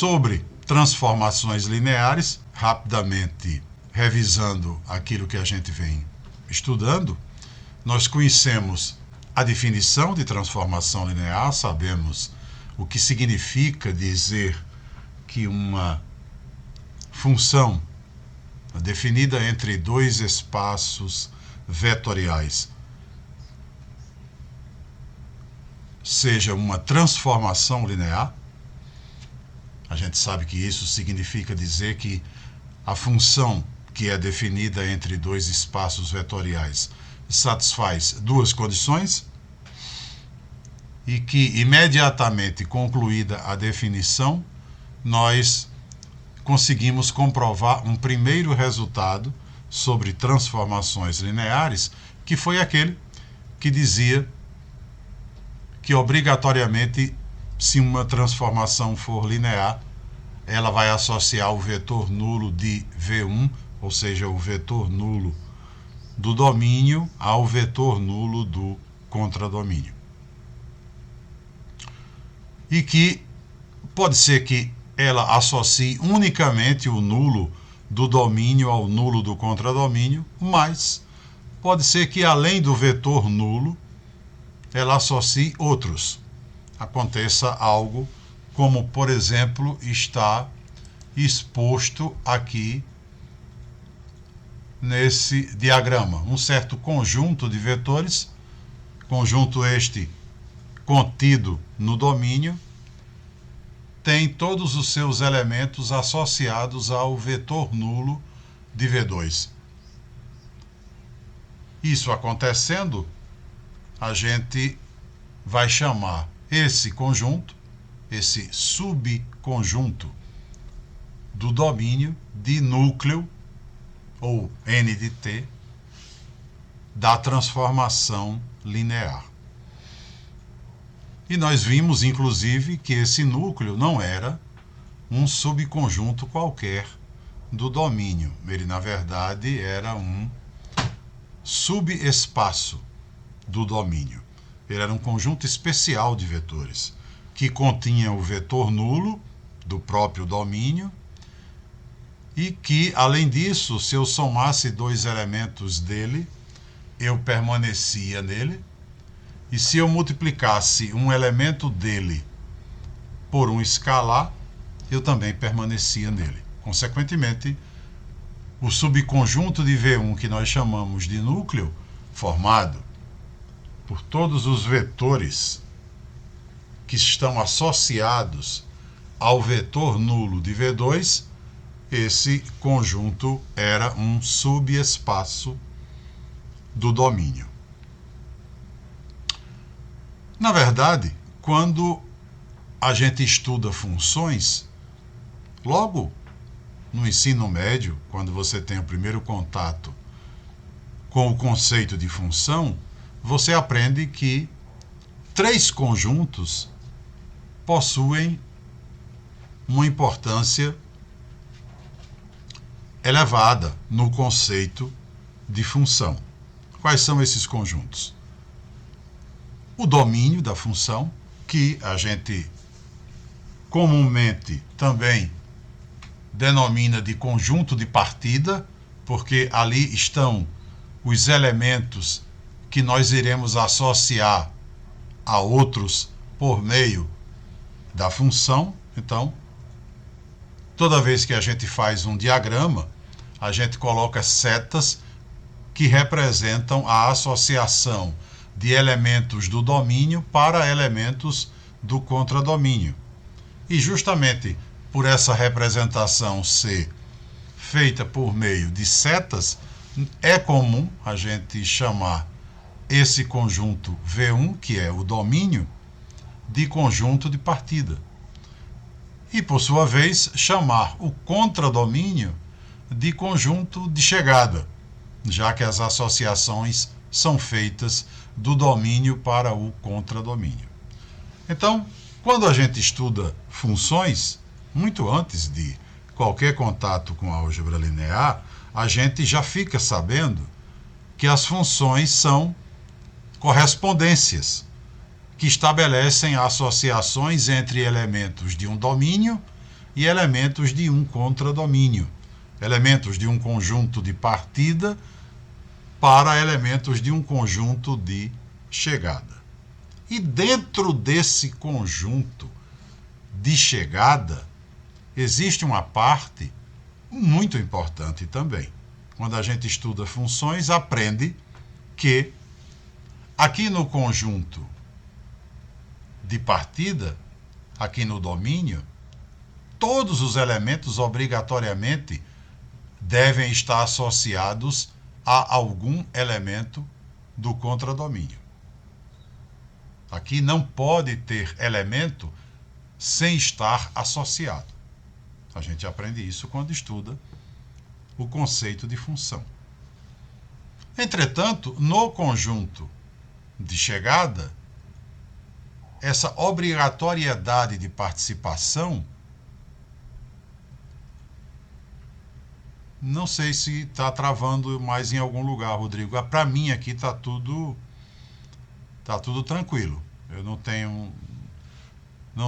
Sobre transformações lineares, rapidamente revisando aquilo que a gente vem estudando, nós conhecemos a definição de transformação linear, sabemos o que significa dizer que uma função definida entre dois espaços vetoriais seja uma transformação linear. A gente sabe que isso significa dizer que a função que é definida entre dois espaços vetoriais satisfaz duas condições e que, imediatamente concluída a definição, nós conseguimos comprovar um primeiro resultado sobre transformações lineares, que foi aquele que dizia que, obrigatoriamente, se uma transformação for linear, ela vai associar o vetor nulo de V1, ou seja, o vetor nulo do domínio, ao vetor nulo do contradomínio. E que pode ser que ela associe unicamente o nulo do domínio ao nulo do contradomínio, mas pode ser que, além do vetor nulo, ela associe outros. Aconteça algo como, por exemplo, está exposto aqui nesse diagrama. Um certo conjunto de vetores, conjunto este contido no domínio, tem todos os seus elementos associados ao vetor nulo de V2. Isso acontecendo, a gente vai chamar esse conjunto, esse subconjunto do domínio, de núcleo, ou N de T, da transformação linear. E nós vimos, inclusive, que esse núcleo não era um subconjunto qualquer do domínio. Ele, na verdade, era um subespaço do domínio. Ele era um conjunto especial de vetores, que continha o vetor nulo do próprio domínio e que, além disso, se eu somasse dois elementos dele, eu permanecia nele. E se eu multiplicasse um elemento dele por um escalar, eu também permanecia nele. Consequentemente, o subconjunto de V1, que nós chamamos de núcleo, formado por todos os vetores que estão associados ao vetor nulo de V2, esse conjunto era um subespaço do domínio. Na verdade, quando a gente estuda funções, logo no ensino médio, quando você tem o primeiro contato com o conceito de função, você aprende que três conjuntos possuem uma importância elevada no conceito de função. Quais são esses conjuntos? O domínio da função, que a gente comumente também denomina de conjunto de partida, porque ali estão os elementos que nós iremos associar a outros por meio da função. Então, toda vez que a gente faz um diagrama, a gente coloca setas que representam a associação de elementos do domínio para elementos do contradomínio. E justamente por essa representação ser feita por meio de setas, é comum a gente chamar esse conjunto V1, que é o domínio, de conjunto de partida. E, por sua vez, chamar o contradomínio de conjunto de chegada, já que as associações são feitas do domínio para o contradomínio. Então, quando a gente estuda funções, muito antes de qualquer contato com a álgebra linear, a gente já fica sabendo que as funções são correspondências que estabelecem associações entre elementos de um domínio e elementos de um contradomínio. Elementos de um conjunto de partida para elementos de um conjunto de chegada. E dentro desse conjunto de chegada, existe uma parte muito importante também. Quando a gente estuda funções, aprende que aqui no conjunto de partida, aqui no domínio, todos os elementos obrigatoriamente devem estar associados a algum elemento do contradomínio. Aqui não pode ter elemento sem estar associado. A gente aprende isso quando estuda o conceito de função. Entretanto, no conjunto de chegada, essa obrigatoriedade de participação, não sei se está travando mais em algum lugar, Rodrigo. Para mim aqui está tudo tranquilo. Eu não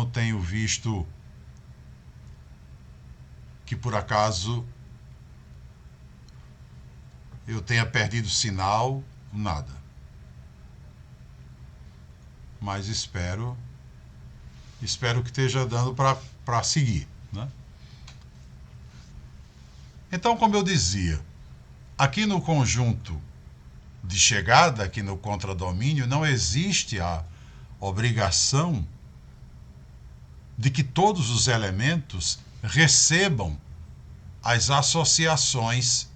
tenho visto que por acaso eu tenha perdido sinal, nada. Mas espero que esteja dando para seguir, né? Então, como eu dizia, aqui no conjunto de chegada, aqui no contradomínio, não existe a obrigação de que todos os elementos recebam as associações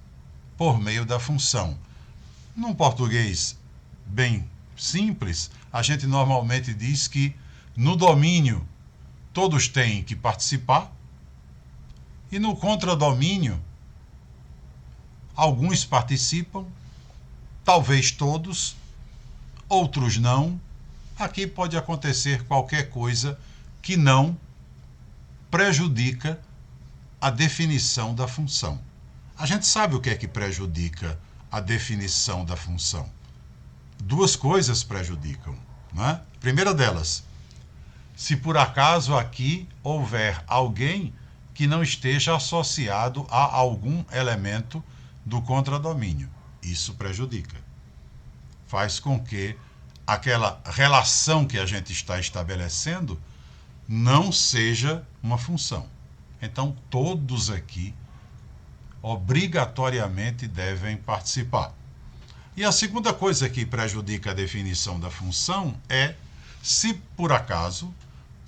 por meio da função. Num português bem simples, a gente normalmente diz que no domínio todos têm que participar e no contradomínio alguns participam, talvez todos, outros não. Aqui pode acontecer qualquer coisa que não prejudica a definição da função. A gente sabe o que é que prejudica a definição da função. Duas coisas prejudicam, né? Primeira delas, se por acaso aqui houver alguém que não esteja associado a algum elemento do contradomínio. Isso prejudica. Faz com que aquela relação que a gente está estabelecendo não seja uma função. Então, todos aqui obrigatoriamente devem participar. E a segunda coisa que prejudica a definição da função é se, por acaso,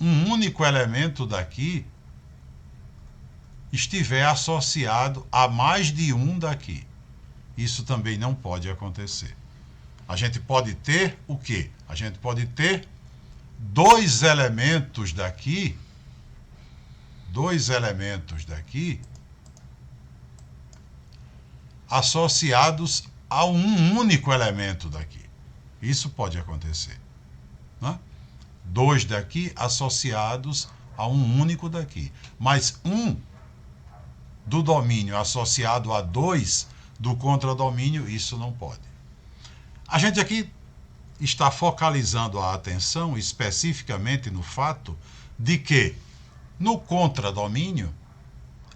um único elemento daqui estiver associado a mais de um daqui. Isso também não pode acontecer. A gente pode ter o quê? A gente pode ter dois elementos daqui associados a um único elemento daqui. Isso pode acontecer, né? Dois daqui associados a um único daqui. Mas um do domínio associado a dois do contradomínio, isso não pode. A gente aqui está focalizando a atenção especificamente no fato de que no contradomínio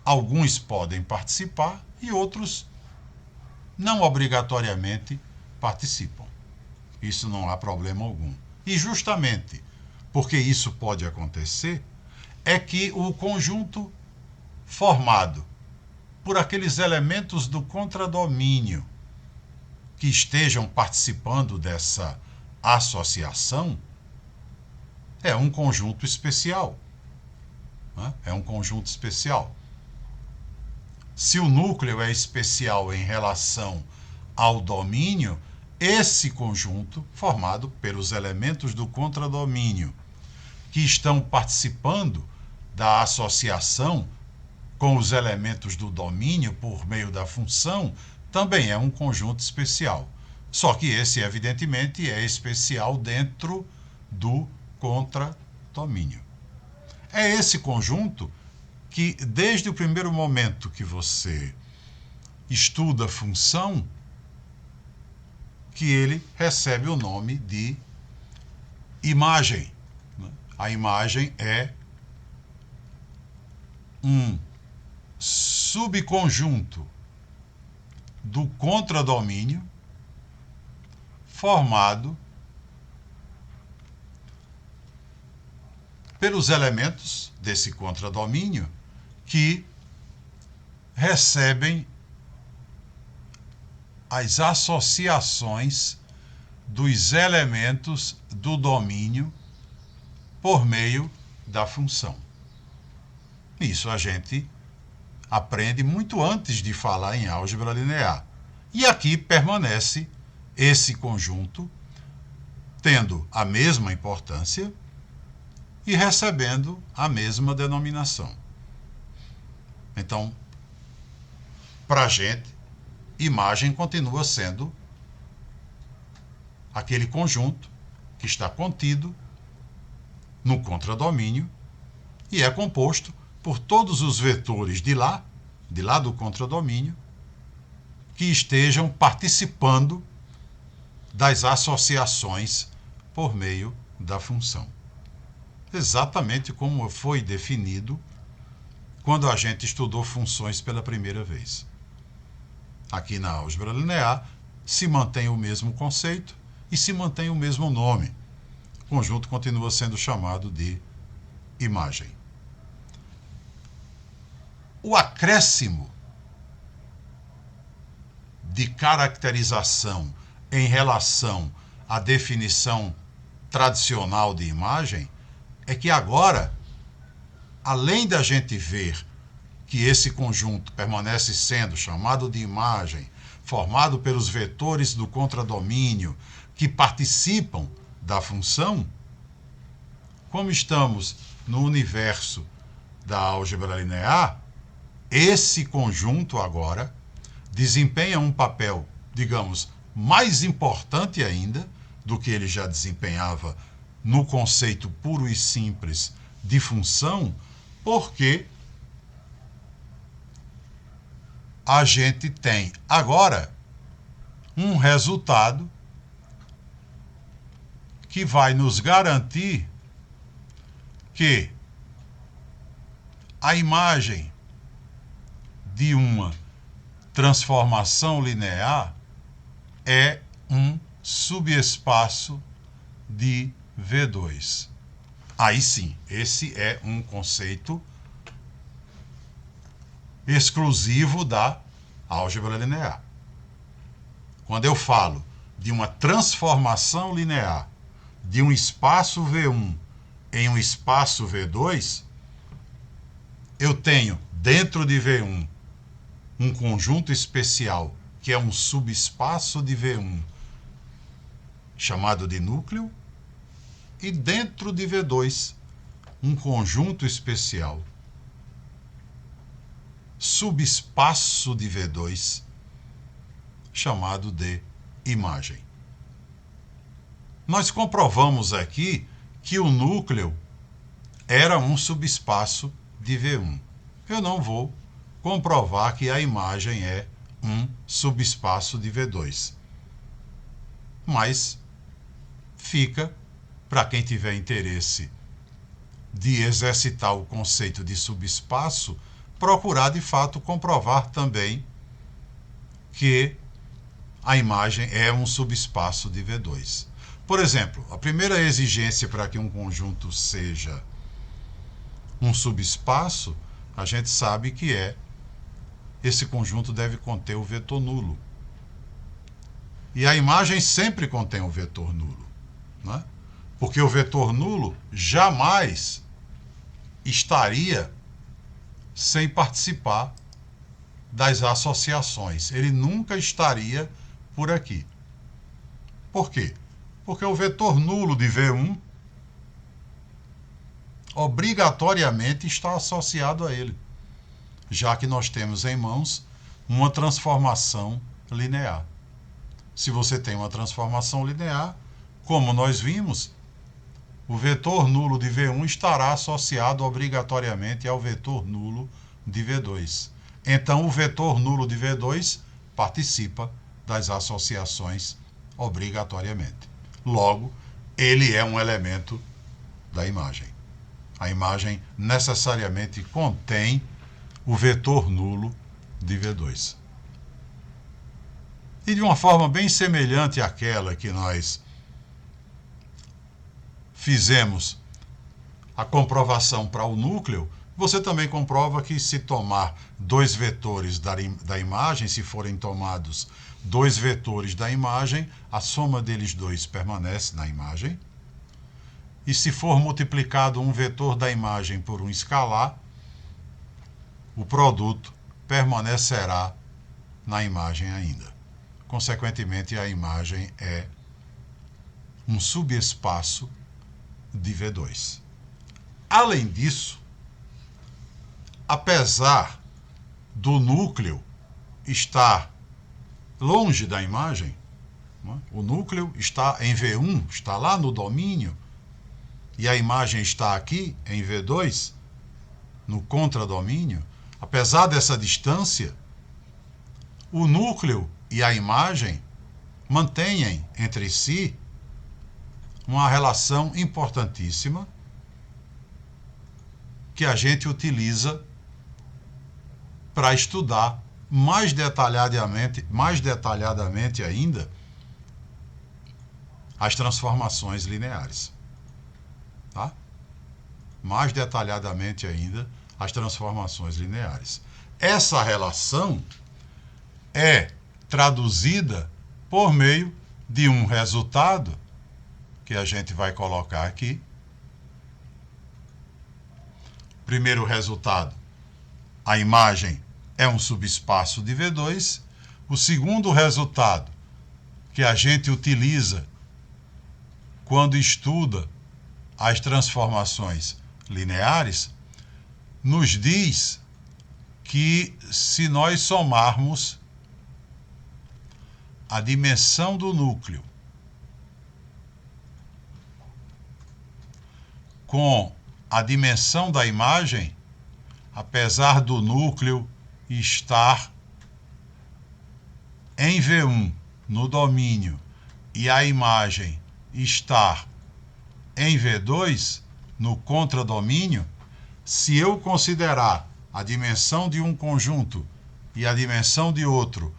alguns podem participar e outros não obrigatoriamente participam. Isso não há problema algum. E justamente porque isso pode acontecer, é que o conjunto formado por aqueles elementos do contradomínio que estejam participando dessa associação é um conjunto especial, né? É um conjunto especial. Se o núcleo é especial em relação ao domínio, esse conjunto, formado pelos elementos do contradomínio que estão participando da associação com os elementos do domínio por meio da função, também é um conjunto especial. Só que esse, evidentemente, é especial dentro do contradomínio. É esse conjunto que, desde o primeiro momento que você estuda a função, que ele recebe o nome de imagem. A imagem é um subconjunto do contradomínio formado pelos elementos desse contradomínio que recebem as associações dos elementos do domínio por meio da função. Isso a gente aprende muito antes de falar em álgebra linear. E aqui permanece esse conjunto tendo a mesma importância e recebendo a mesma denominação. Então, para a gente, imagem continua sendo aquele conjunto que está contido no contradomínio e é composto por todos os vetores de lá do contradomínio, que estejam participando das associações por meio da função. Exatamente como foi definido quando a gente estudou funções pela primeira vez. Aqui na álgebra linear se mantém o mesmo conceito e se mantém o mesmo nome. O conjunto continua sendo chamado de imagem. O acréscimo de caracterização em relação à definição tradicional de imagem é que agora, além da gente ver que esse conjunto permanece sendo chamado de imagem, formado pelos vetores do contradomínio que participam da função, como estamos no universo da álgebra linear, esse conjunto agora desempenha um papel, digamos, mais importante ainda do que ele já desempenhava no conceito puro e simples de função, porque a gente tem agora um resultado que vai nos garantir que a imagem de uma transformação linear é um subespaço de V2. Aí sim, esse é um conceito exclusivo da álgebra linear. Quando eu falo de uma transformação linear de um espaço V1 em um espaço V2, eu tenho dentro de V1 um conjunto especial que é um subespaço de V1 chamado de núcleo, e dentro de V2 um conjunto especial subespaço de V2 chamado de imagem. Nós comprovamos aqui que o núcleo era um subespaço de V1. Eu não vou comprovar que a imagem é um subespaço de V2. Mas fica, para quem tiver interesse de exercitar o conceito de subespaço, procurar de fato comprovar também que a imagem é um subespaço de V2. Por exemplo, a primeira exigência para que um conjunto seja um subespaço, a gente sabe que esse conjunto deve conter o vetor nulo. E a imagem sempre contém o vetor nulo, né? Porque o vetor nulo jamais estaria sem participar das associações. Ele nunca estaria por aqui. Por quê? Porque o vetor nulo de V1 obrigatoriamente está associado a ele, já que nós temos em mãos uma transformação linear. Se você tem uma transformação linear, como nós vimos, o vetor nulo de V1 estará associado obrigatoriamente ao vetor nulo de V2. Então, o vetor nulo de V2 participa das associações obrigatoriamente. Logo, ele é um elemento da imagem. A imagem necessariamente contém o vetor nulo de V2. E de uma forma bem semelhante àquela que nós fizemos a comprovação para o núcleo, você também comprova que se tomar dois vetores da imagem, se forem tomados dois vetores da imagem, a soma deles dois permanece na imagem. E se for multiplicado um vetor da imagem por um escalar, o produto permanecerá na imagem ainda. Consequentemente, a imagem é um subespaço de V2. Além disso, apesar do núcleo estar longe da imagem, o núcleo está em V1, está lá no domínio, e a imagem está aqui em V2, no contradomínio, apesar dessa distância, o núcleo e a imagem mantêm entre si uma relação importantíssima que a gente utiliza para estudar mais detalhadamente ainda as transformações lineares. Tá? Mais detalhadamente ainda as transformações lineares. Essa relação é traduzida por meio de um resultado que a gente vai colocar aqui. Primeiro resultado, a imagem é um subespaço de V2. O segundo resultado que a gente utiliza quando estuda as transformações lineares nos diz que se nós somarmos a dimensão do núcleo com a dimensão da imagem, apesar do núcleo estar em V1 no domínio e a imagem estar em V2 no contradomínio, se eu considerar a dimensão de um conjunto e a dimensão de outro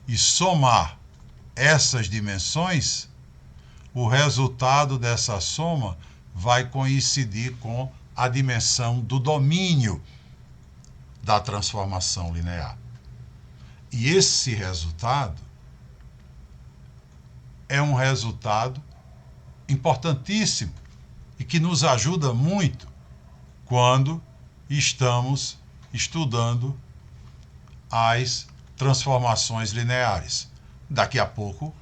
e somar essas dimensões, o resultado dessa soma vai coincidir com a dimensão do domínio da transformação linear. E esse resultado é um resultado importantíssimo e que nos ajuda muito quando estamos estudando as transformações lineares. Daqui a pouco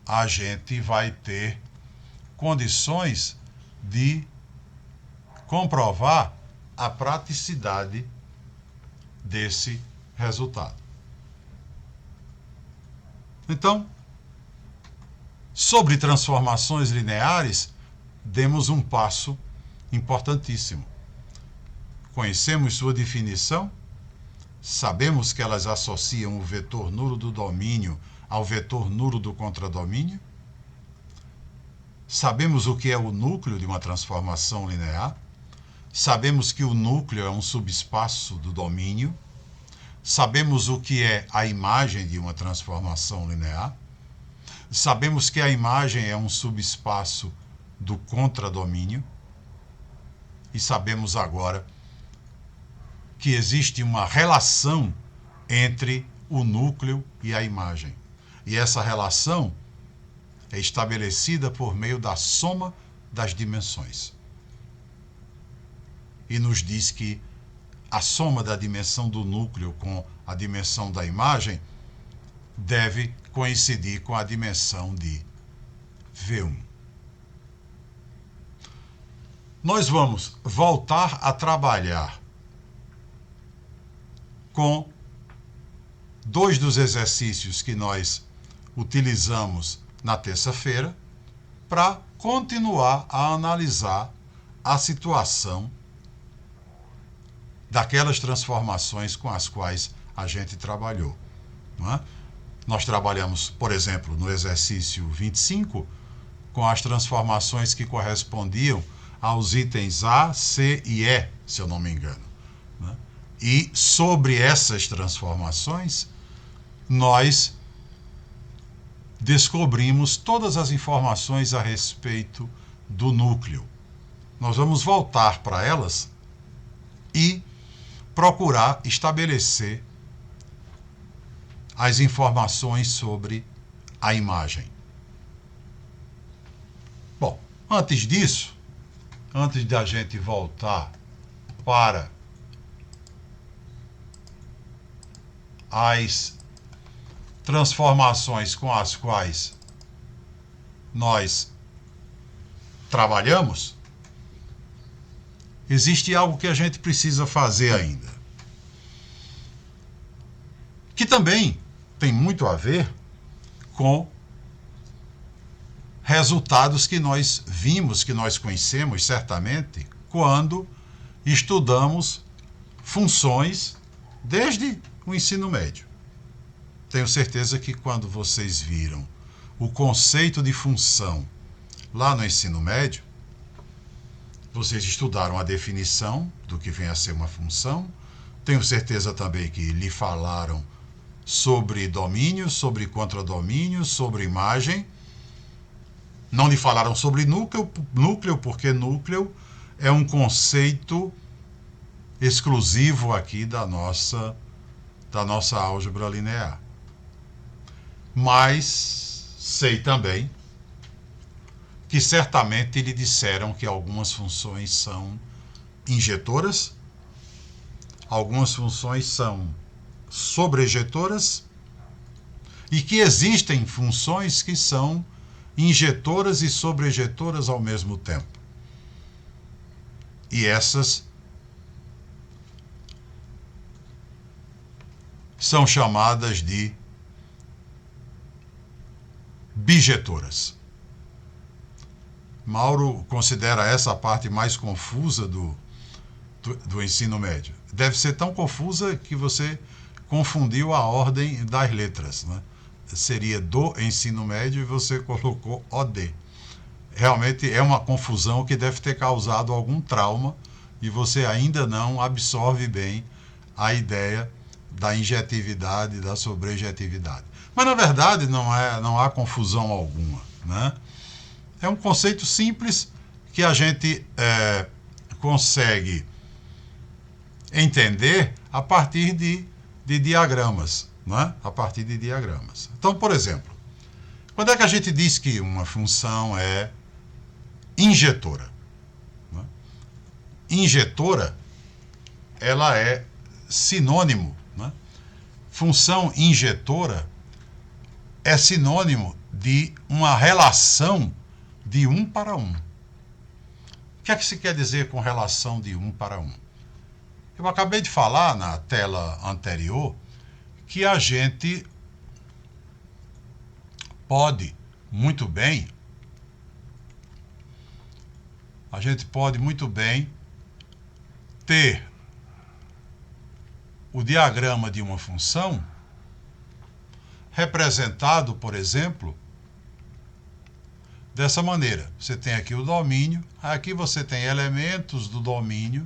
a gente vai ter condições de comprovar a praticidade desse resultado. Então, sobre transformações lineares, demos um passo importantíssimo. Conhecemos sua definição, sabemos que elas associam o vetor nulo do domínio ao vetor nulo do contradomínio, sabemos o que é o núcleo de uma transformação linear, sabemos que o núcleo é um subespaço do domínio, sabemos o que é a imagem de uma transformação linear, sabemos que a imagem é um subespaço do contradomínio e sabemos agora que existe uma relação entre o núcleo e a imagem. E essa relação é estabelecida por meio da soma das dimensões. E nos diz que a soma da dimensão do núcleo com a dimensão da imagem deve coincidir com a dimensão de V1. Nós vamos voltar a trabalhar com dois dos exercícios que nós utilizamos na terça-feira para continuar a analisar a situação daquelas transformações com as quais a gente trabalhou. Não é? Nós trabalhamos, por exemplo, no exercício 25, com as transformações que correspondiam aos itens A, C e E, se eu não me engano. Né? E sobre essas transformações, nós descobrimos todas as informações a respeito do núcleo. Nós vamos voltar para elas e procurar estabelecer as informações sobre a imagem. Bom, antes disso, antes da gente voltar para as transformações com as quais nós trabalhamos, existe algo que a gente precisa fazer ainda, que também tem muito a ver com resultados que nós vimos, que nós conhecemos certamente, quando estudamos funções desde o ensino médio. Tenho certeza que quando vocês viram o conceito de função lá no ensino médio, vocês estudaram a definição do que vem a ser uma função. Tenho certeza também que lhe falaram sobre domínio, sobre contradomínio, sobre imagem. Não lhe falaram sobre núcleo, porque núcleo é um conceito exclusivo aqui da nossa álgebra linear. Mas sei também que certamente lhe disseram que algumas funções são injetoras, algumas funções são sobrejetoras e que existem funções que são injetoras e sobrejetoras ao mesmo tempo. E essas são chamadas de bijetoras. Mauro considera essa a parte mais confusa do ensino médio. Deve ser tão confusa que você confundiu a ordem das letras, né? Seria do ensino médio e você colocou OD. Realmente é uma confusão que deve ter causado algum trauma e você ainda não absorve bem a ideia da injetividade e da sobrejetividade. Mas na verdade não há confusão alguma, né? É um conceito simples que a gente consegue entender a partir de diagramas, né? A partir de diagramas. Então, por exemplo, quando é que a gente diz que uma função é injetora? Né? Injetora, ela é sinônimo, né? Função injetora é sinônimo de uma relação de 1 para 1. O que é que se quer dizer com relação de 1 para 1? Eu acabei de falar na tela anterior que a gente pode muito bem ter o diagrama de uma função representado, por exemplo, dessa maneira. Você tem aqui o domínio, aqui você tem elementos do domínio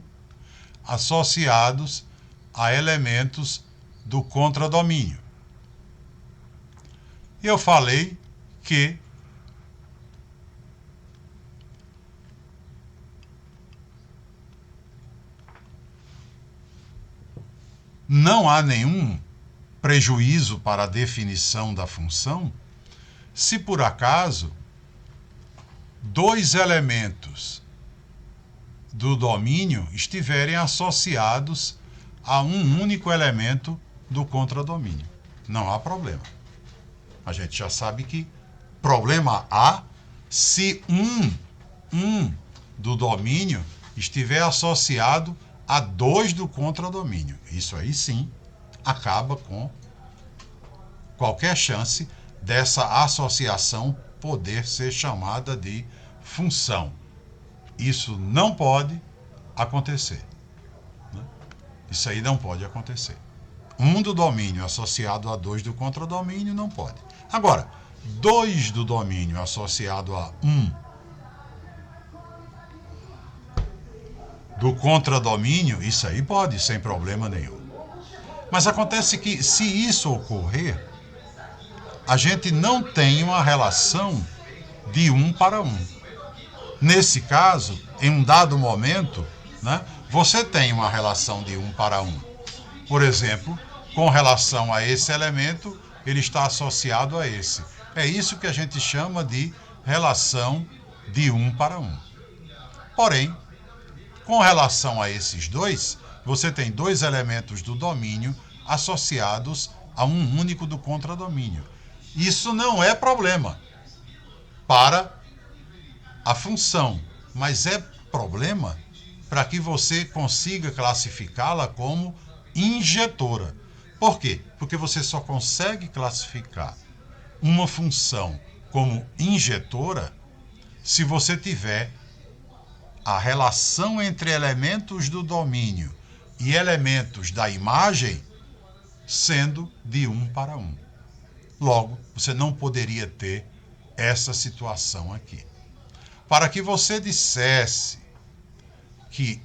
associados a elementos do contradomínio. E eu falei que não há nenhum prejuízo para a definição da função se por acaso dois elementos do domínio estiverem associados a um único elemento do contradomínio. Não há problema. A gente já sabe que problema há se um do domínio estiver associado a 2 do contradomínio. Isso aí sim acaba com qualquer chance dessa associação poder ser chamada de função. Isso não pode acontecer. Né? Isso aí não pode acontecer. 1 do domínio associado a 2 do contradomínio não pode. Agora, 2 do domínio associado a 1 do contradomínio, isso aí pode, sem problema nenhum. Mas acontece que, se isso ocorrer, a gente não tem uma relação de 1 para 1. Nesse caso, em um dado momento, né, você tem uma relação de 1 para 1. Por exemplo, com relação a esse elemento, ele está associado a esse. É isso que a gente chama de relação de 1 para 1. Porém, com relação a esses dois, você tem dois elementos do domínio associados a um único do contradomínio. Isso não é problema para a função, mas é problema para que você consiga classificá-la como injetora. Por quê? Porque você só consegue classificar uma função como injetora se você tiver a relação entre elementos do domínio e elementos da imagem sendo de 1 para 1. Logo, você não poderia ter essa situação aqui. Para que você dissesse que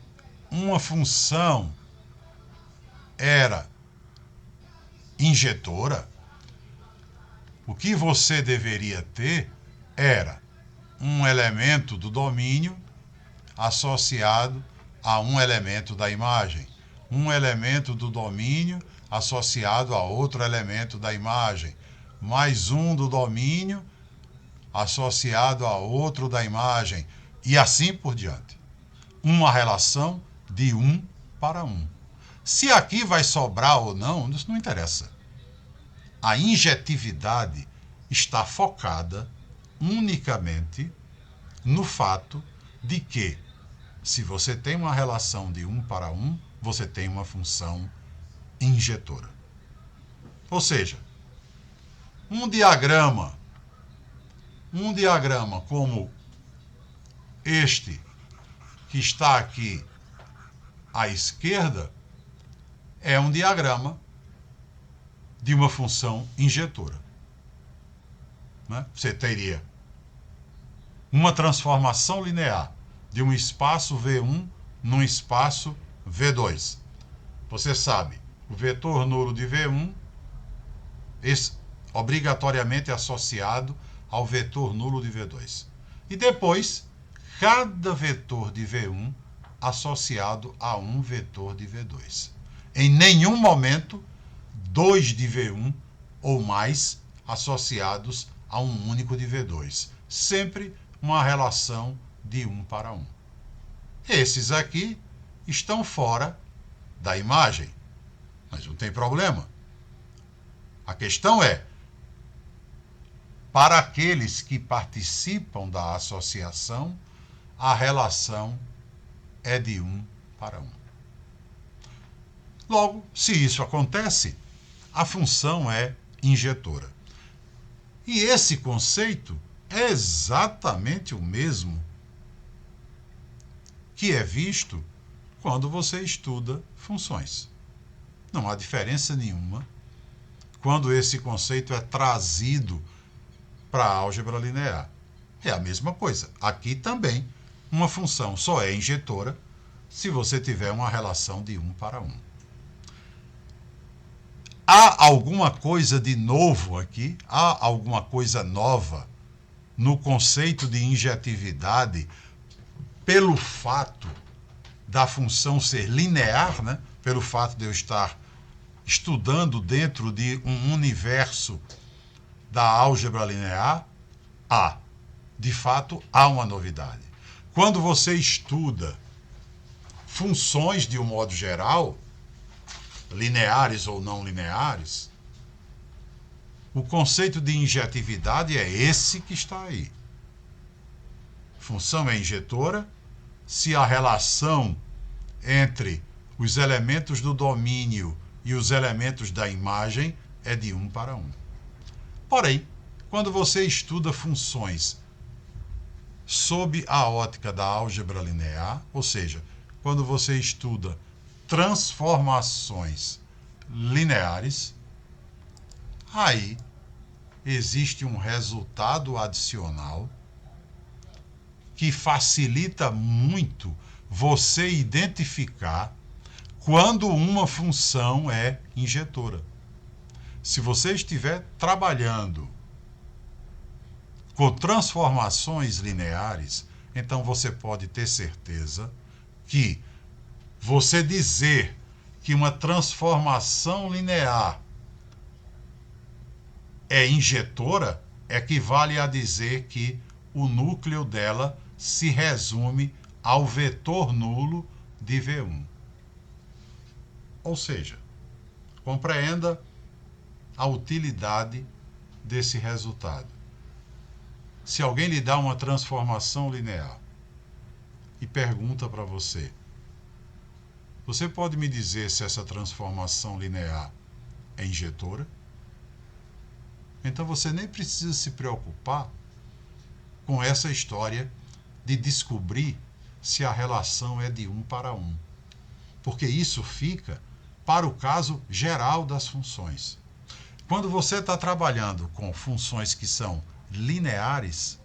uma função era injetora, o que você deveria ter era um elemento do domínio associado a um elemento da imagem, um elemento do domínio associado a outro elemento da imagem, mais um do domínio associado a outro da imagem, e assim por diante. Uma relação de 1 para 1. Se aqui vai sobrar ou não, isso não interessa. A injetividade está focada unicamente no fato de que, se você tem uma relação de 1 para 1, você tem uma função injetora. Ou seja, um diagrama como este que está aqui à esquerda é um diagrama de uma função injetora. Né? Você teria uma transformação linear de um espaço V1 num espaço V2. Você sabe, o vetor nulo de V1 obrigatoriamente associado ao vetor nulo de V2. E depois, cada vetor de V1 associado a um vetor de V2. Em nenhum momento, dois de V1 ou mais associados a um único de V2. Sempre uma relação de 1 para 1. Esses aqui estão fora da imagem, mas não tem problema. A questão é, para aqueles que participam da associação, a relação é de 1 para 1. Logo, se isso acontece, a função é injetora. E esse conceito é exatamente o mesmo que é visto quando você estuda funções. Não há diferença nenhuma quando esse conceito é trazido para a álgebra linear. É a mesma coisa. Aqui também, uma função só é injetora se você tiver uma relação de 1 para 1. Há alguma coisa de novo aqui? Há alguma coisa nova no conceito de injetividade pelo fato da função ser linear, né? Pelo fato de eu estar estudando dentro de um universo da álgebra linear? Há. De fato, há uma novidade. Quando você estuda funções de um modo geral, lineares ou não lineares, o conceito de injetividade é esse que está aí. Função é injetora se a relação entre os elementos do domínio e os elementos da imagem é de 1 para 1. Porém, quando você estuda funções sob a ótica da álgebra linear, ou seja, quando você estuda transformações lineares, aí existe um resultado adicional que facilita muito você identificar quando uma função é injetora. Se você estiver trabalhando com transformações lineares, então você pode ter certeza que você dizer que uma transformação linear é injetora equivale a dizer que o núcleo dela se resume ao vetor nulo de V1. Ou seja, compreenda a utilidade desse resultado. Se alguém lhe dá uma transformação linear e pergunta para você, você pode me dizer se essa transformação linear é injetora? Então você nem precisa se preocupar com essa história de descobrir se a relação é de 1 para 1. Porque isso fica para o caso geral das funções. Quando você está trabalhando com funções que são lineares,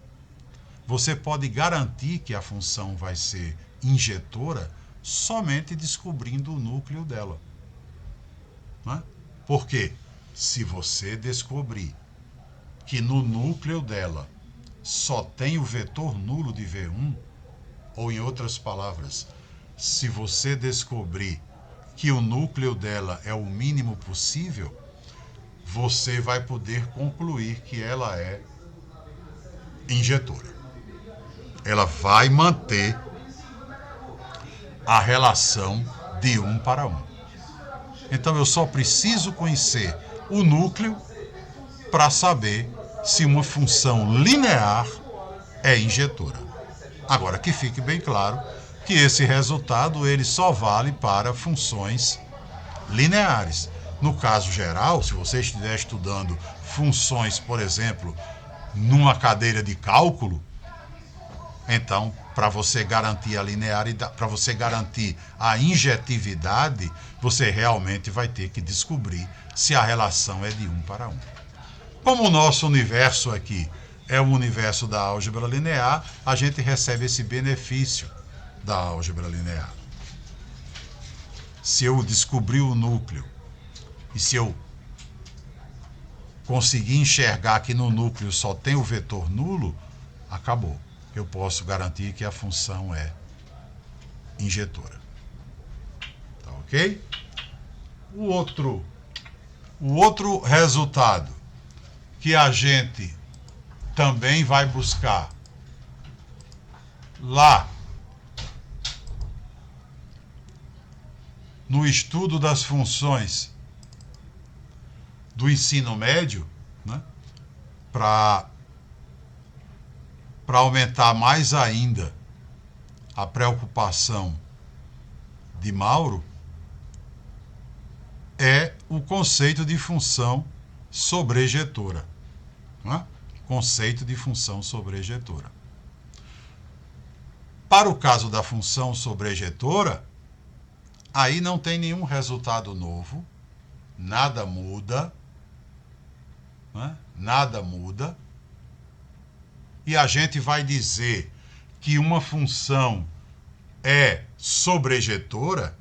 você pode garantir que a função vai ser injetora somente descobrindo o núcleo dela. Não é? Porque se você descobrir que no núcleo dela só tem o vetor nulo de V1, ou em outras palavras, se você descobrir que o núcleo dela é o mínimo possível, você vai poder concluir que ela é injetora. Ela vai manter a relação de 1 para 1. Então eu só preciso conhecer o núcleo para saber se uma função linear é injetora. Agora, que fique bem claro que esse resultado ele só vale para funções lineares. No caso geral, se você estiver estudando funções, por exemplo, numa cadeira de cálculo, então, para você garantir a linearidade, para você garantir a injetividade, você realmente vai ter que descobrir se a relação é de 1 para 1. Como o nosso universo aqui é o universo da álgebra linear, a gente recebe esse benefício da álgebra linear. Se eu descobrir o núcleo e se eu conseguir enxergar que no núcleo só tem o vetor nulo, acabou. Eu posso garantir que a função é injetora. Tá ok? O outro resultado que a gente também vai buscar lá no estudo das funções do ensino médio, né, para aumentar mais ainda a preocupação de Mauro, é o conceito de função sobrejetora. Né? Conceito de função sobrejetora. Para o caso da função sobrejetora, aí não tem nenhum resultado novo, nada muda, né? Nada muda, e a gente vai dizer que uma função é sobrejetora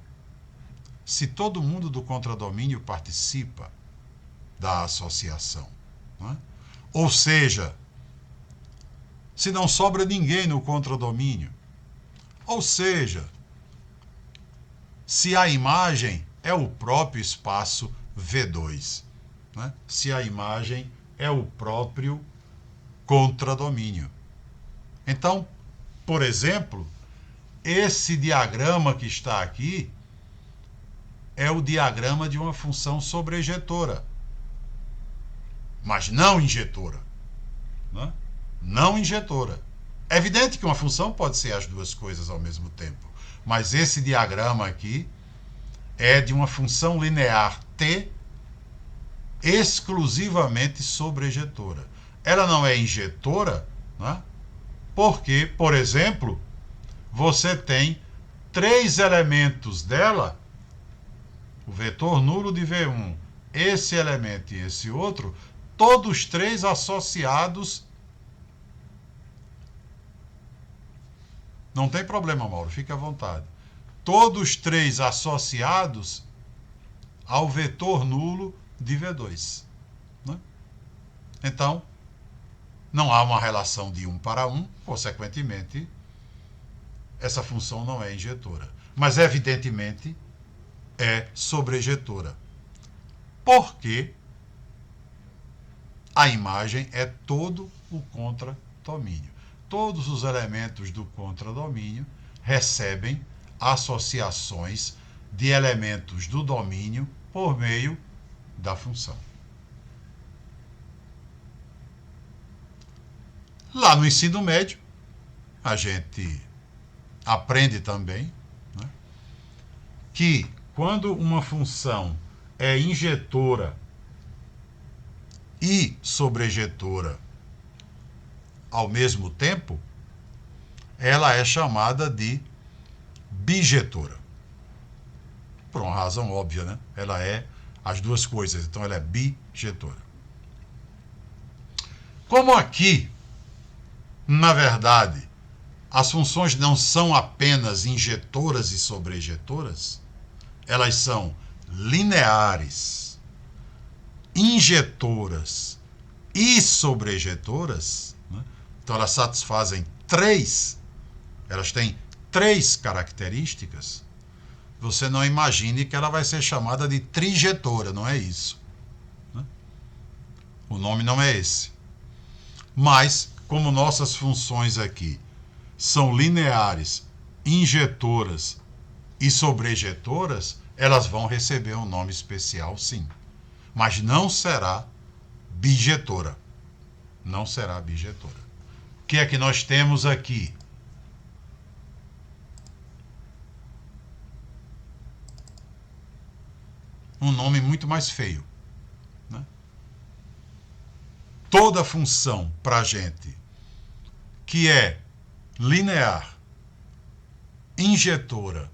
se todo mundo do contradomínio participa da associação. Né? Ou seja, se não sobra ninguém no contradomínio. Ou seja, se a imagem é o próprio espaço V2. Né? Se a imagem é o próprio contradomínio. Então, por exemplo, esse diagrama que está aqui é o diagrama de uma função sobrejetora, mas não injetora. Né? Não injetora. É evidente que uma função pode ser as duas coisas ao mesmo tempo, mas esse diagrama aqui é de uma função linear T exclusivamente sobrejetora. Ela não é injetora, né? Porque, por exemplo, você tem 3 elementos dela, o vetor nulo de V1, esse elemento e esse outro, todos 3 associados Não tem problema, Mauro, fique à vontade. Todos três associados ao vetor nulo de V2. Né? Então, não há uma relação de 1 para 1, consequentemente, essa função não é injetora. Mas, evidentemente, é sobrejetora. Porque a imagem é todo o contradomínio. Todos os elementos do contradomínio recebem associações de elementos do domínio por meio da função. Lá no ensino médio, a gente aprende também, né, que quando uma função é injetora e sobrejetora ao mesmo tempo, ela é chamada de bijetora. Por uma razão óbvia, né? Ela é as duas coisas, então ela é bijetora. Como aqui, na verdade, as funções não são apenas injetoras e sobrejetoras, elas são lineares, injetoras e sobrejetoras, né? Então elas satisfazem elas têm três características. Você não imagine que ela vai ser chamada de trijetora, não é isso. Né? O nome não é esse. Mas, como nossas funções aqui são lineares, injetoras e sobrejetoras, elas vão receber um nome especial, sim. Mas não será bijetora. Não será bijetora. O que é que nós temos aqui? Um nome muito mais feio. Né? Toda função para a gente que é linear, injetora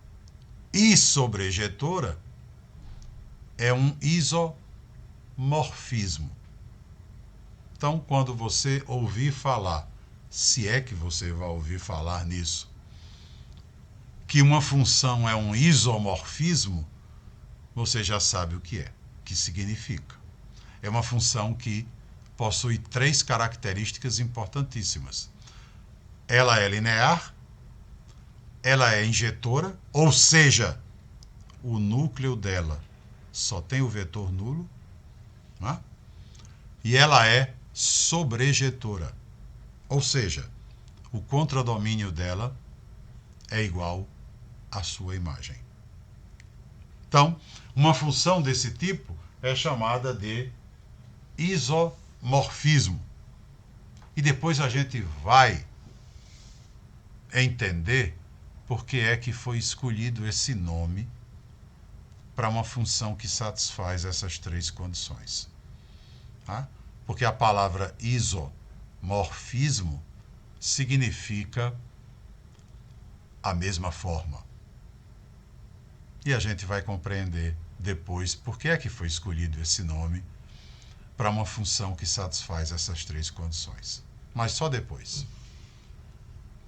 e sobrejetora é um isomorfismo. Então, quando você ouvir falar, se é que você vai ouvir falar nisso, que uma função é um isomorfismo, você já sabe o que significa. É uma função que possui três características importantíssimas. Ela é linear, ela é injetora, ou seja, o núcleo dela só tem o vetor nulo, né? E ela é sobrejetora, ou seja, o contradomínio dela é igual à sua imagem. Então, uma função desse tipo é chamada de isomorfismo. E depois a gente vai entender por que é que foi escolhido esse nome para uma função que satisfaz essas três condições. Tá? Porque a palavra isomorfismo significa a mesma forma. E a gente vai compreender depois por que é que foi escolhido esse nome para uma função que satisfaz essas três condições. Mas só depois.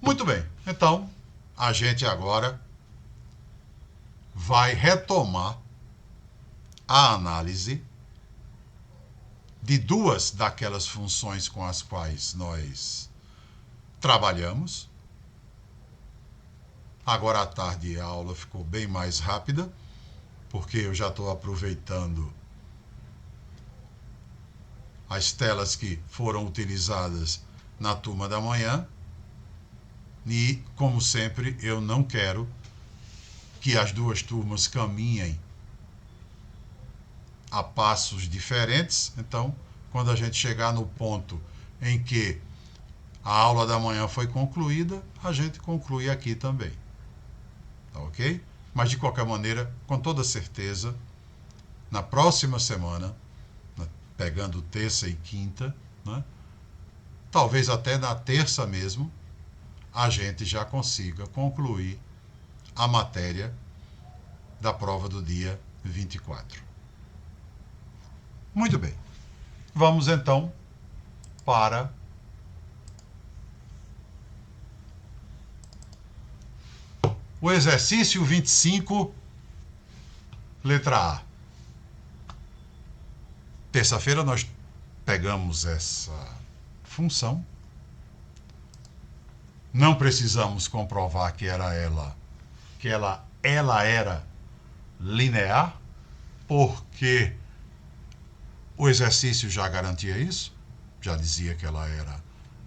Muito bem, então a gente agora vai retomar a análise de duas daquelas funções com as quais nós trabalhamos. Agora à tarde a aula ficou bem mais rápida, porque eu já estou aproveitando as telas que foram utilizadas na turma da manhã. E, como sempre, eu não quero que as duas turmas caminhem a passos diferentes. Então, quando a gente chegar no ponto em que a aula da manhã foi concluída, a gente conclui aqui também. Tá ok? Mas, de qualquer maneira, com toda certeza, na próxima semana, pegando terça e quinta, né, talvez até na terça mesmo, a gente já consiga concluir a matéria da prova do dia 24. Muito bem. Vamos então para O exercício 25, letra A. Terça-feira nós pegamos essa função. Não precisamos comprovar que ela era linear, porque o exercício já garantia isso, já dizia que ela era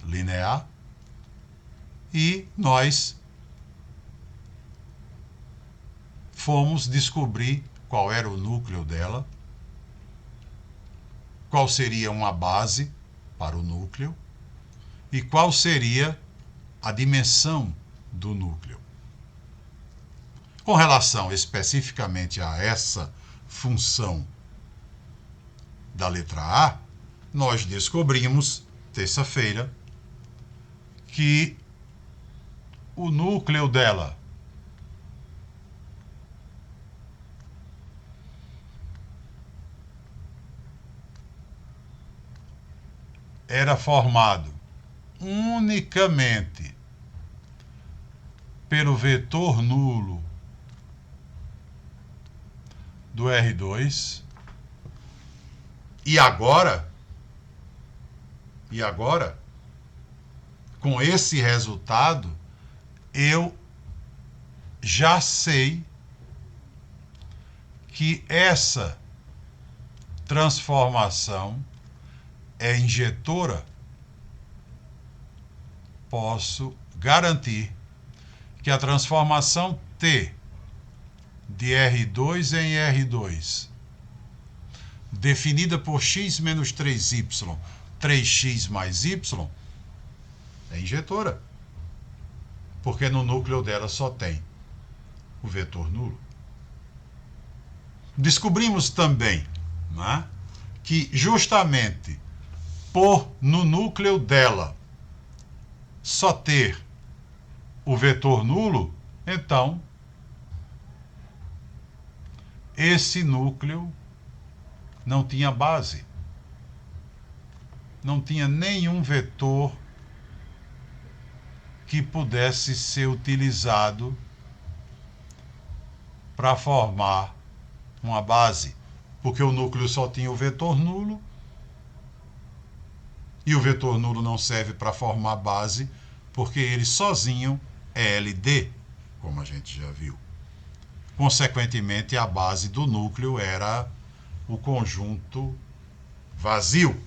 linear, e nós fomos descobrir qual era o núcleo dela, qual seria uma base para o núcleo e qual seria a dimensão do núcleo. Com relação especificamente a essa função da letra A, nós descobrimos, terça-feira, que o núcleo dela era formado unicamente pelo vetor nulo do R2. E agora, com esse resultado, eu já sei que essa transformação é injetora. Posso garantir que a transformação T de R2 em R2, definida por x menos 3y, 3x mais y, é injetora. Porque no núcleo dela só tem o vetor nulo. Descobrimos também, né, que justamente por no núcleo dela só ter o vetor nulo, então esse núcleo não tinha base. Não tinha nenhum vetor que pudesse ser utilizado para formar uma base, porque o núcleo só tinha o vetor nulo, e o vetor nulo não serve para formar base, porque ele sozinho é LD, como a gente já viu. Consequentemente, a base do núcleo era o conjunto vazio.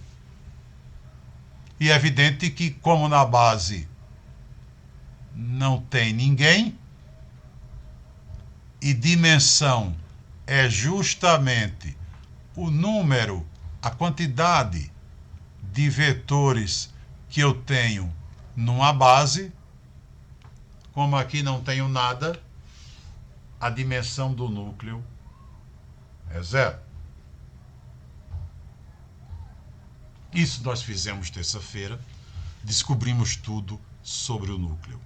E é evidente que, como na base não tem ninguém, e dimensão é justamente o número, a quantidade de vetores que eu tenho numa base, como aqui não tenho nada, a dimensão do núcleo é zero. Isso nós fizemos terça-feira, descobrimos tudo sobre o núcleo.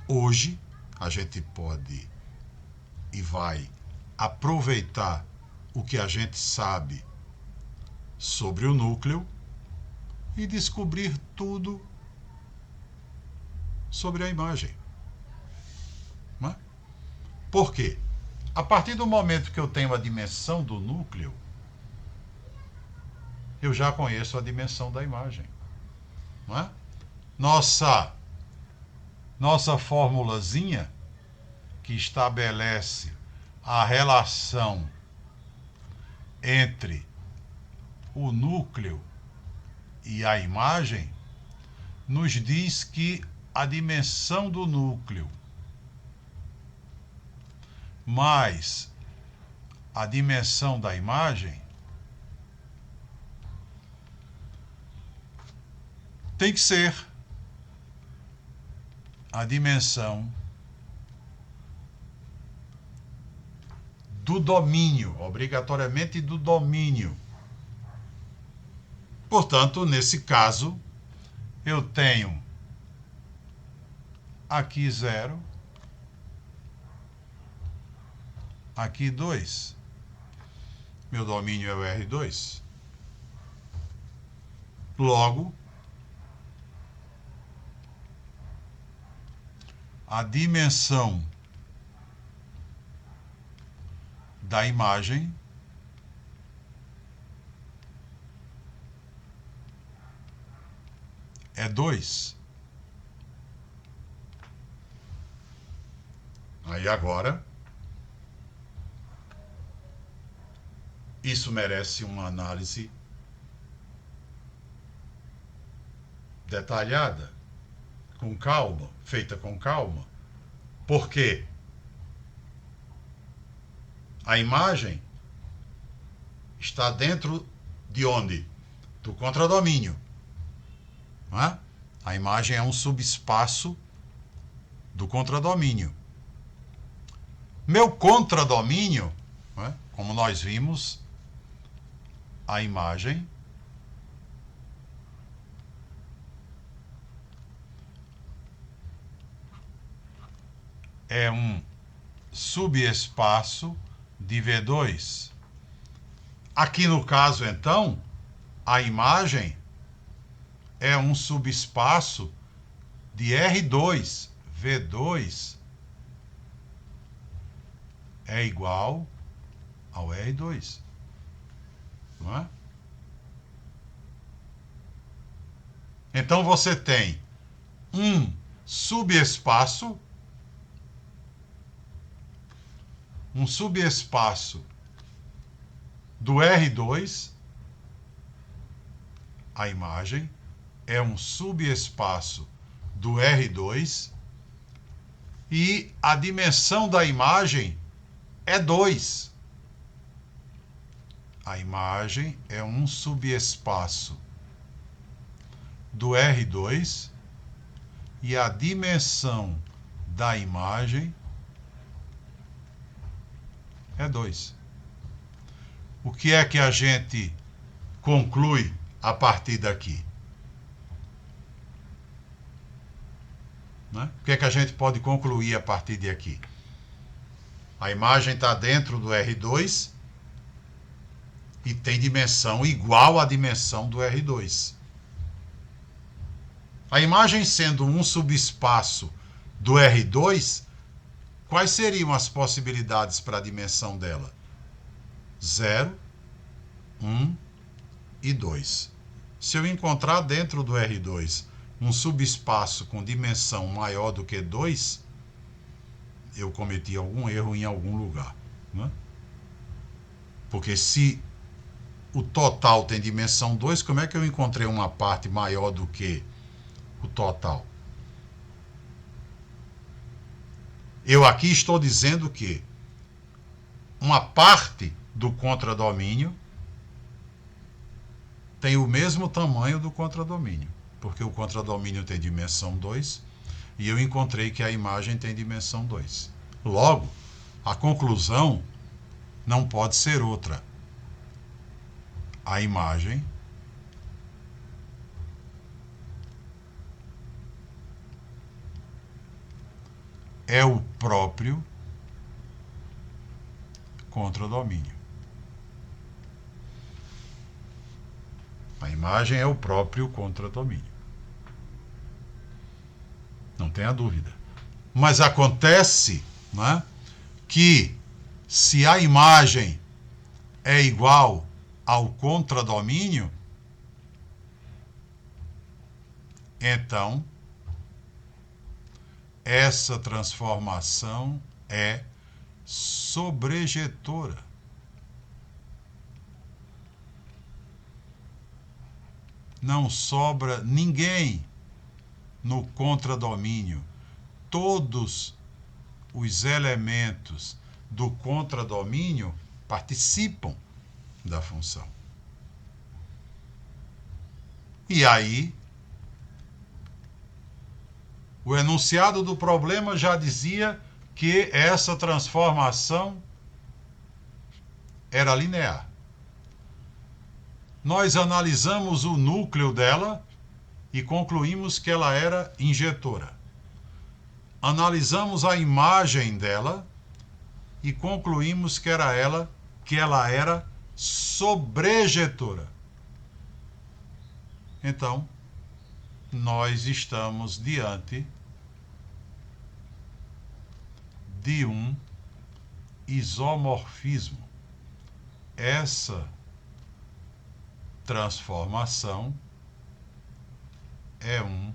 Hoje, a gente pode e vai aproveitar o que a gente sabe sobre o núcleo e descobrir tudo sobre a imagem. Não é? Por quê? A partir do momento que eu tenho a dimensão do núcleo, eu já conheço a dimensão da imagem. Não é? Nossa formulazinha que estabelece a relação entre o núcleo e a imagem nos diz que a dimensão do núcleo mais a dimensão da imagem tem que ser a dimensão do domínio, obrigatoriamente do domínio. Portanto, nesse caso, eu tenho aqui 0, aqui 2. Meu domínio é o R2. Logo, a dimensão da imagem é 2. Aí agora, isso merece uma análise detalhada, com calma, feita com calma. Por quê? A imagem está dentro de onde? Do contradomínio. Não é? A imagem é um subespaço do contradomínio. Meu contradomínio, não é? Como nós vimos, a imagem é um subespaço de V2. Aqui no caso, então, a imagem é um subespaço de R2. V2 é igual ao R2. Não é? Então você tem um subespaço do R2, a imagem é um subespaço do R2 e a dimensão da imagem é 2. A imagem é um subespaço do R2 e a dimensão da imagem é 2. O que é que a gente conclui a partir daqui? Né? O que é que a gente pode concluir a partir de aqui? A imagem está dentro do R2 e tem dimensão igual à dimensão do R2. A imagem sendo um subespaço do R2, quais seriam as possibilidades para a dimensão dela? 0, 1 e 2. Se eu encontrar dentro do R2 um subespaço com dimensão maior do que 2, eu cometi algum erro em algum lugar. Né? Porque se o total tem dimensão 2, como é que eu encontrei uma parte maior do que o total? Eu aqui estou dizendo que uma parte do contradomínio tem o mesmo tamanho do contradomínio, porque o contradomínio tem dimensão 2 e eu encontrei que a imagem tem dimensão 2. Logo, a conclusão não pode ser outra. A imagem é o próprio contradomínio. A imagem é o próprio contradomínio. Não tenha dúvida. Mas acontece, né, que se a imagem é igual ao contradomínio, então essa transformação é sobrejetora. Não sobra ninguém no contradomínio. Todos os elementos do contradomínio participam da função. E aí, o enunciado do problema já dizia que essa transformação era linear. Nós analisamos o núcleo dela e concluímos que ela era injetora. Analisamos a imagem dela e concluímos que ela era sobrejetora. Então, nós estamos diante de um isomorfismo. Essa transformação é um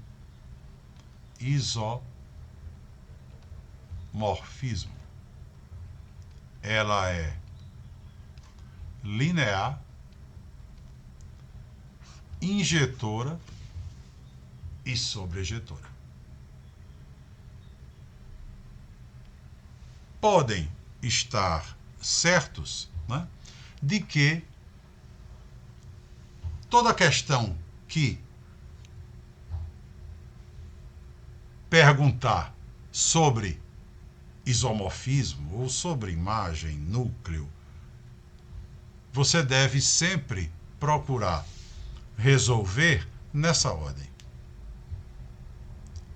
isomorfismo. Ela é linear, injetora e sobrejetora. Podem estar certos, né, de que toda questão que perguntar sobre isomorfismo ou sobre imagem, núcleo, você deve sempre procurar resolver nessa ordem.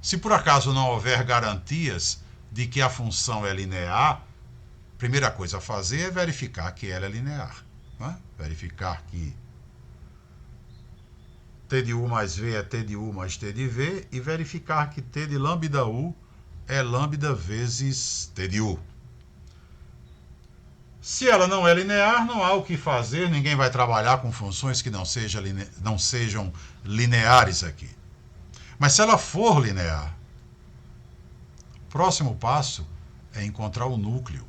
Se por acaso não houver garantias de que a função é linear, a primeira coisa a fazer é verificar que ela é linear, né? Verificar que T de U mais V é T de U mais T de V e verificar que T de lambda U é lambda vezes T de U. Se ela não é linear, não há o que fazer, ninguém vai trabalhar com funções que não sejam lineares aqui. Mas se ela for linear, o próximo passo é encontrar o núcleo.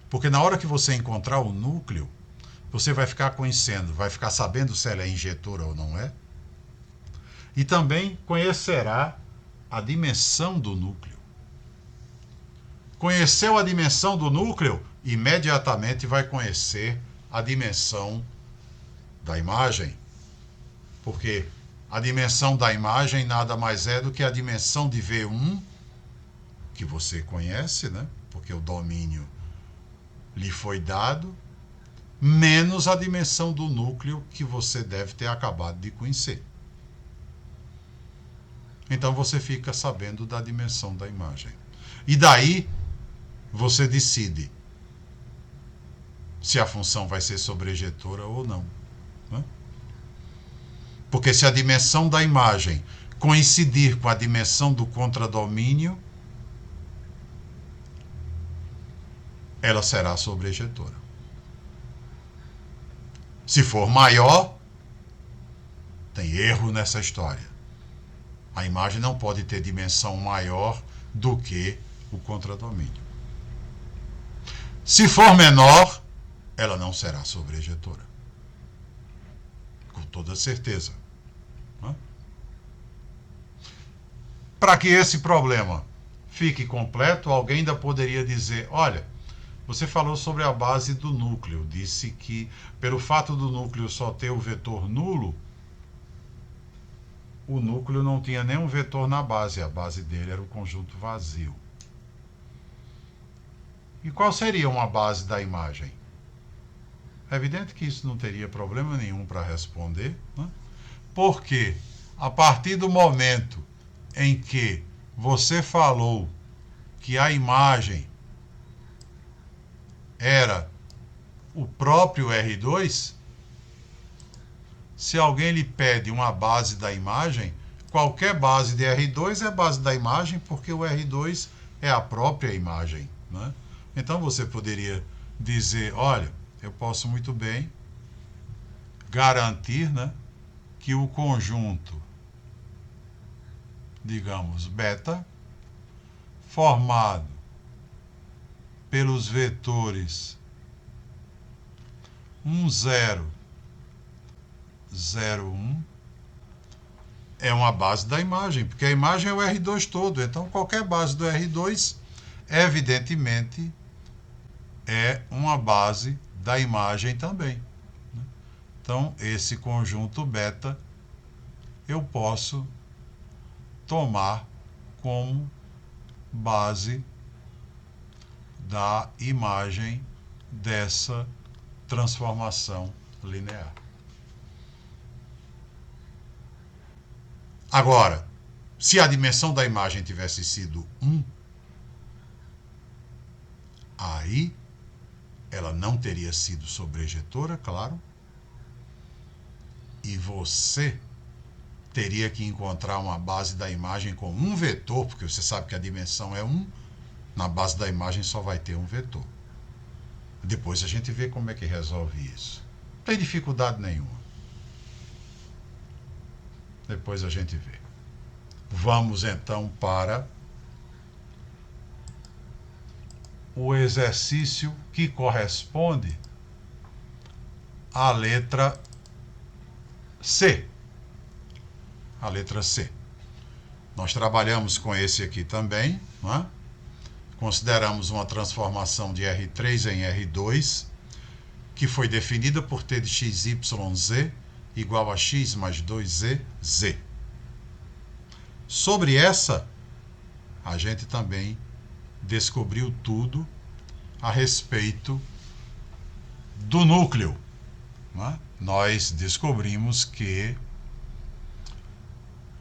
Porque na hora que você encontrar o núcleo, você vai ficar conhecendo, vai ficar sabendo se ela é injetora ou não é. E também conhecerá a dimensão do núcleo. Conheceu a dimensão do núcleo, imediatamente vai conhecer a dimensão da imagem. Porque a dimensão da imagem nada mais é do que a dimensão de V1, que você conhece, né? Porque o domínio lhe foi dado, menos a dimensão do núcleo que você deve ter acabado de conhecer. Então você fica sabendo da dimensão da imagem. E daí você decide se a função vai ser sobrejetora ou não, né? Porque se a dimensão da imagem coincidir com a dimensão do contradomínio, ela será sobrejetora. Se for maior, tem erro nessa história. A imagem não pode ter dimensão maior do que o contradomínio. Se for menor, ela não será sobrejetora. Com toda certeza. Para que esse problema fique completo, alguém ainda poderia dizer, olha, você falou sobre a base do núcleo, disse que pelo fato do núcleo só ter o vetor nulo, o núcleo não tinha nenhum vetor na base, a base dele era o conjunto vazio. E qual seria uma base da imagem? É evidente que isso não teria problema nenhum para responder, né? Porque a partir do momento em que você falou que a imagem era o próprio R2, se alguém lhe pede uma base da imagem, qualquer base de R2 é base da imagem, porque o R2 é a própria imagem, né? Então você poderia dizer, olha, eu posso muito bem garantir, né, que o conjunto, digamos, beta, formado pelos vetores 1, 0, 0, 1, é uma base da imagem, porque a imagem é o R2 todo. Então, qualquer base do R2, evidentemente, é uma base da imagem também. Então, esse conjunto beta eu posso tomar como base da imagem dessa transformação linear. Agora, se a dimensão da imagem tivesse sido 1, aí ela não teria sido sobrejetora, claro, e você teria que encontrar uma base da imagem com um vetor, porque você sabe que a dimensão é 1, na base da imagem só vai ter um vetor. Depois a gente vê como é que resolve isso. Não tem dificuldade nenhuma. Depois a gente vê. Vamos então para o exercício que corresponde à letra C. A letra C. Nós trabalhamos com esse aqui também, não é? Consideramos uma transformação de R3 em R2, que foi definida por T de XYZ igual a x mais 2z, z. Sobre essa, a gente também descobriu tudo a respeito do núcleo. Né? Nós descobrimos que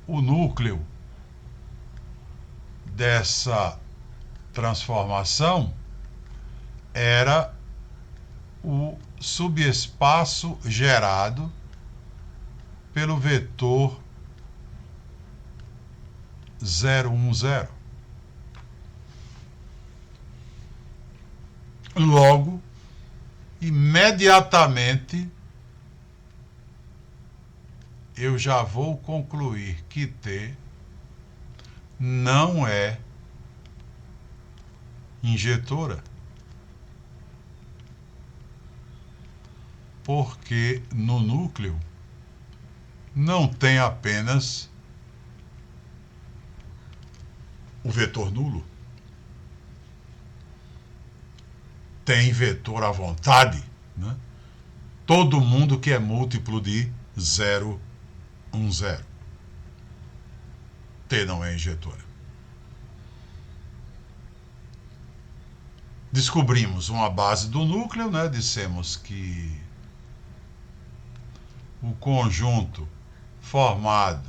o núcleo dessa transformação era o subespaço gerado pelo vetor 0, 1, 0. Logo, imediatamente, eu já vou concluir que T não é injetora, porque no núcleo não tem apenas o vetor nulo, tem vetor à vontade, né? Todo mundo que é múltiplo de 0, 1, 0. T não é injetora. Descobrimos uma base do núcleo, né? Dissemos que o conjunto formado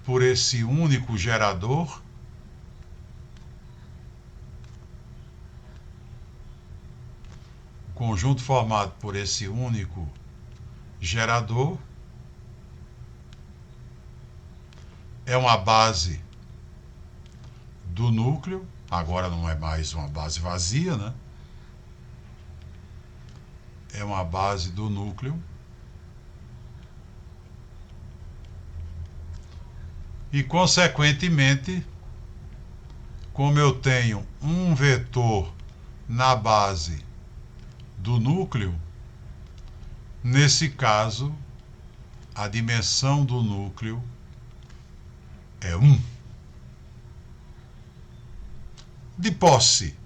por esse único gerador conjunto formado por esse único gerador é uma base do núcleo, agora não é mais uma base vazia, né? É uma base do núcleo e, consequentemente, como eu tenho um vetor na base do núcleo, nesse caso, a dimensão do núcleo é 1. De posse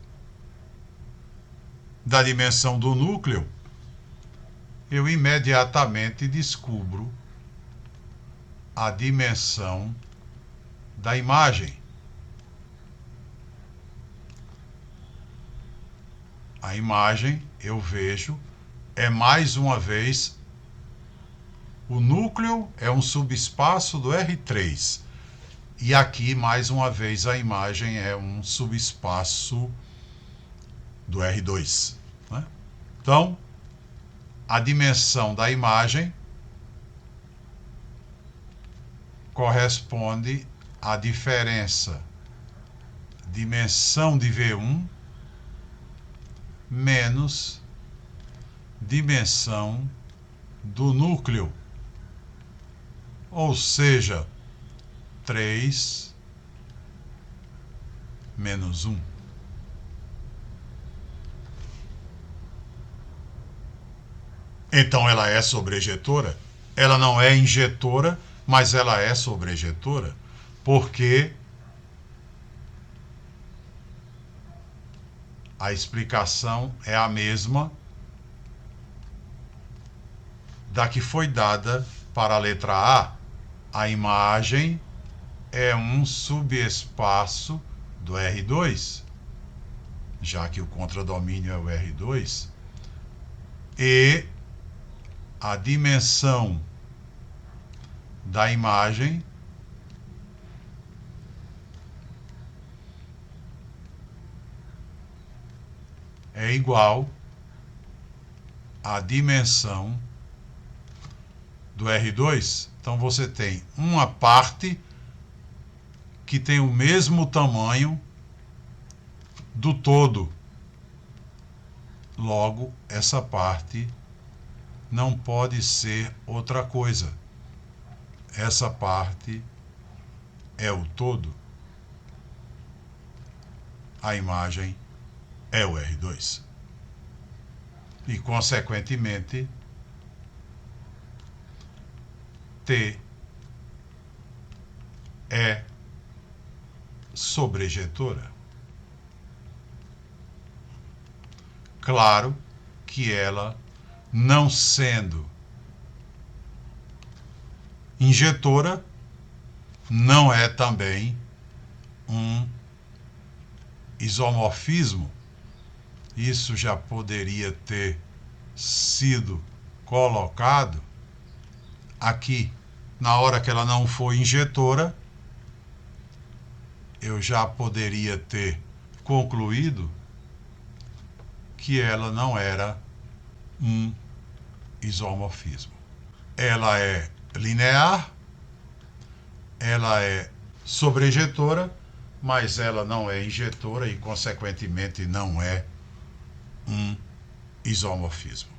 da dimensão do núcleo, eu imediatamente descubro a dimensão da imagem. A imagem, eu vejo, é mais uma vez, o núcleo é um subespaço do R3. E aqui, mais uma vez, a imagem é um subespaço do R2. Né? Então, a dimensão da imagem corresponde à diferença dimensão de V1 menos dimensão do núcleo, ou seja, 3 menos 1. Então ela é sobrejetora? Ela não é injetora, mas ela é sobrejetora, porque a explicação é a mesma da que foi dada para a letra A. A imagem é um subespaço do R2, já que o contradomínio é o R2, e a dimensão da imagem é igual à dimensão do R2, então você tem uma parte que tem o mesmo tamanho do todo. Logo, essa parte não pode ser outra coisa. Essa parte é o todo. A imagem é o R2. E, consequentemente, T é sobrejetora. Claro que ela, não sendo injetora, não é também um isomorfismo. Isso já poderia ter sido colocado aqui. Na hora que ela não foi injetora, eu já poderia ter concluído que ela não era um isomorfismo. Ela é linear, ela é sobrejetora, mas ela não é injetora e, consequentemente, não é um isomorfismo.